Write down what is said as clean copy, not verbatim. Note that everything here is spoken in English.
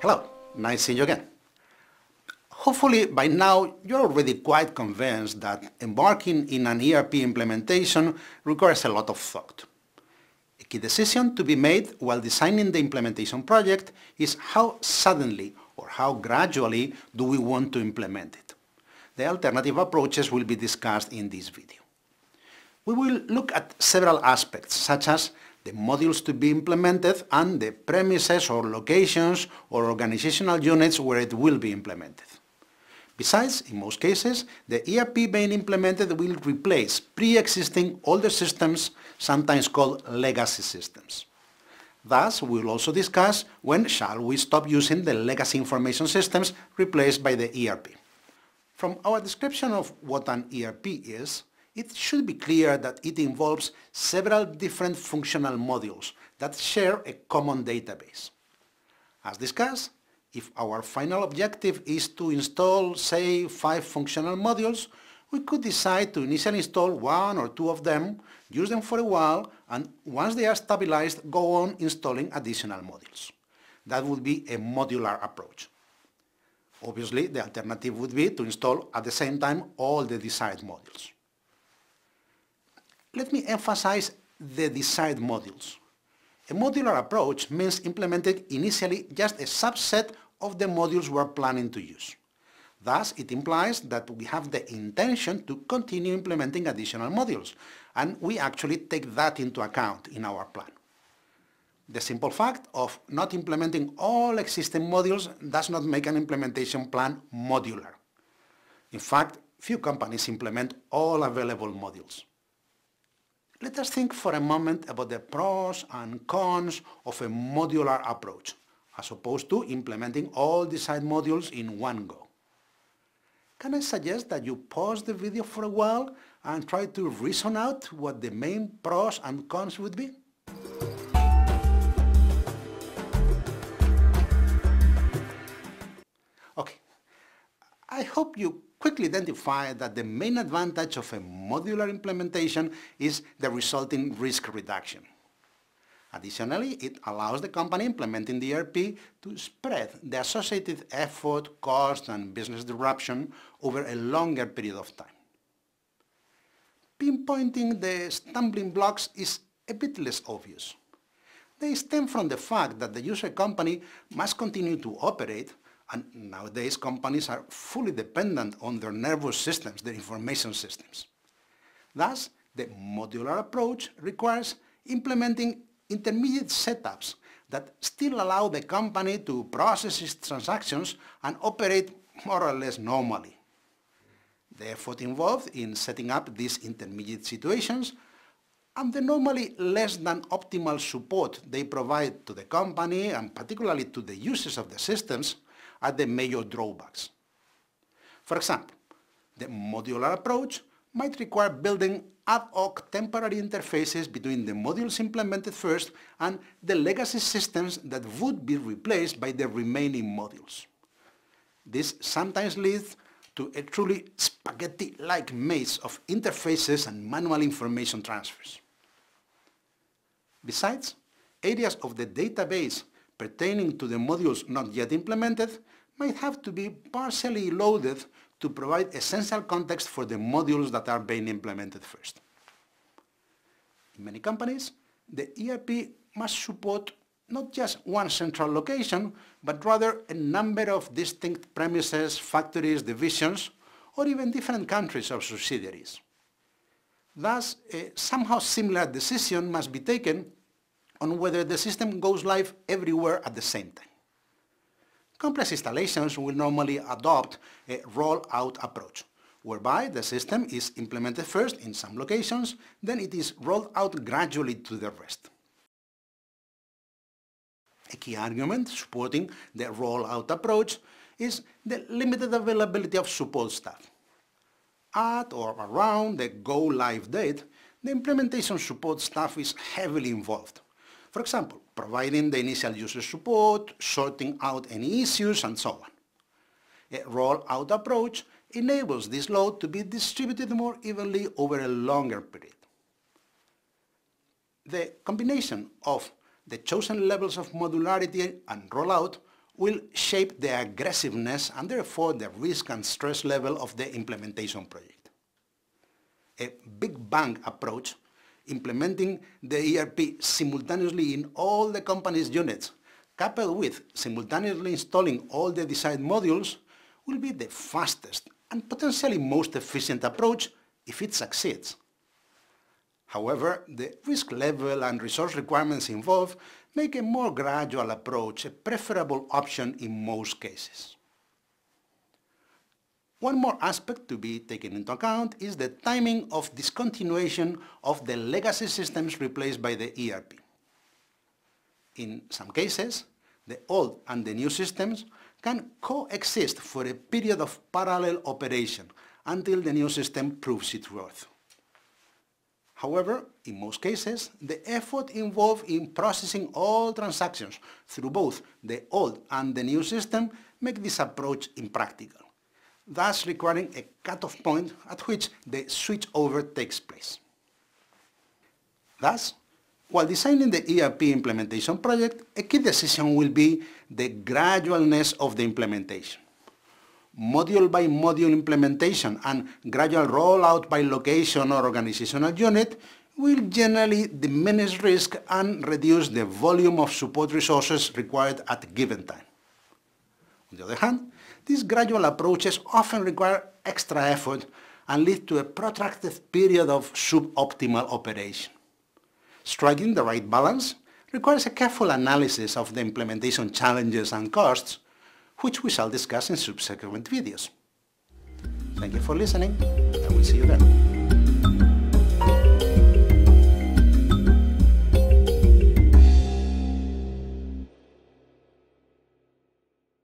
Hello, nice seeing you again. Hopefully by now you're already quite convinced that embarking in an ERP implementation requires a lot of thought. A key decision to be made while designing the implementation project is how suddenly or how gradually do we want to implement it. The alternative approaches will be discussed in this video. We will look at several aspects such as the modules to be implemented and the premises or locations or organizational units where it will be implemented. Besides, in most cases, the ERP being implemented will replace pre-existing older systems, sometimes called legacy systems. Thus, we will also discuss when shall we stop using the legacy information systems replaced by the ERP. From our description of what an ERP is, it should be clear that it involves several different functional modules that share a common database. As discussed, if our final objective is to install, say, 5 functional modules, we could decide to initially install 1 or 2 of them, use them for a while, and once they are stabilized, go on installing additional modules. That would be a modular approach. Obviously, the alternative would be to install at the same time all the desired modules. Let me emphasize the desired modules. A modular approach means implementing initially just a subset of the modules we are planning to use. Thus, it implies that we have the intention to continue implementing additional modules, and we actually take that into account in our plan. The simple fact of not implementing all existing modules does not make an implementation plan modular. In fact, few companies implement all available modules. Let us think for a moment about the pros and cons of a modular approach, as opposed to implementing all desired modules in one go. Can I suggest that you pause the video for a while and try to reason out what the main pros and cons would be? Okay, I hope you quickly identify that the main advantage of a modular implementation is the resulting risk reduction. Additionally, it allows the company implementing the ERP to spread the associated effort, cost, and business disruption over a longer period of time. Pinpointing the stumbling blocks is a bit less obvious. They stem from the fact that the user company must continue to operate, and nowadays companies are fully dependent on their nervous systems, their information systems. Thus, the modular approach requires implementing intermediate setups that still allow the company to process its transactions and operate more or less normally. The effort involved in setting up these intermediate situations and the normally less than optimal support they provide to the company and particularly to the users of the systems are the major drawbacks. For example, the modular approach might require building ad hoc temporary interfaces between the modules implemented first and the legacy systems that would be replaced by the remaining modules. This sometimes leads to a truly spaghetti-like maze of interfaces and manual information transfers. Besides, areas of the database pertaining to the modules not yet implemented might have to be partially loaded to provide essential context for the modules that are being implemented first. In many companies, the ERP must support not just one central location, but rather a number of distinct premises, factories, divisions, or even different countries or subsidiaries. Thus, a somehow similar decision must be taken on whether the system goes live everywhere at the same time. Complex installations will normally adopt a roll-out approach, whereby the system is implemented first in some locations, then it is rolled out gradually to the rest. A key argument supporting the roll-out approach is the limited availability of support staff. At or around the go-live date, the implementation support staff is heavily involved. For example, providing the initial user support, sorting out any issues, and so on. A roll-out approach enables this load to be distributed more evenly over a longer period. The combination of the chosen levels of modularity and rollout will shape the aggressiveness and therefore the risk and stress level of the implementation project. A big bang approach, implementing the ERP simultaneously in all the company's units, coupled with simultaneously installing all the desired modules, will be the fastest and potentially most efficient approach if it succeeds. However, the risk level and resource requirements involved make a more gradual approach a preferable option in most cases. One more aspect to be taken into account is the timing of discontinuation of the legacy systems replaced by the ERP. In some cases, the old and the new systems can coexist for a period of parallel operation until the new system proves its worth. However, in most cases, the effort involved in processing all transactions through both the old and the new system make this approach impractical, thus requiring a cutoff point at which the switchover takes place. Thus, while designing the ERP implementation project, a key decision will be the gradualness of the implementation. Module by module implementation and gradual rollout by location or organizational unit will generally diminish risk and reduce the volume of support resources required at a given time. On the other hand, these gradual approaches often require extra effort and lead to a protracted period of suboptimal operation. Striking the right balance requires a careful analysis of the implementation challenges and costs, which we shall discuss in subsequent videos. Thank you for listening, and we'll see you then.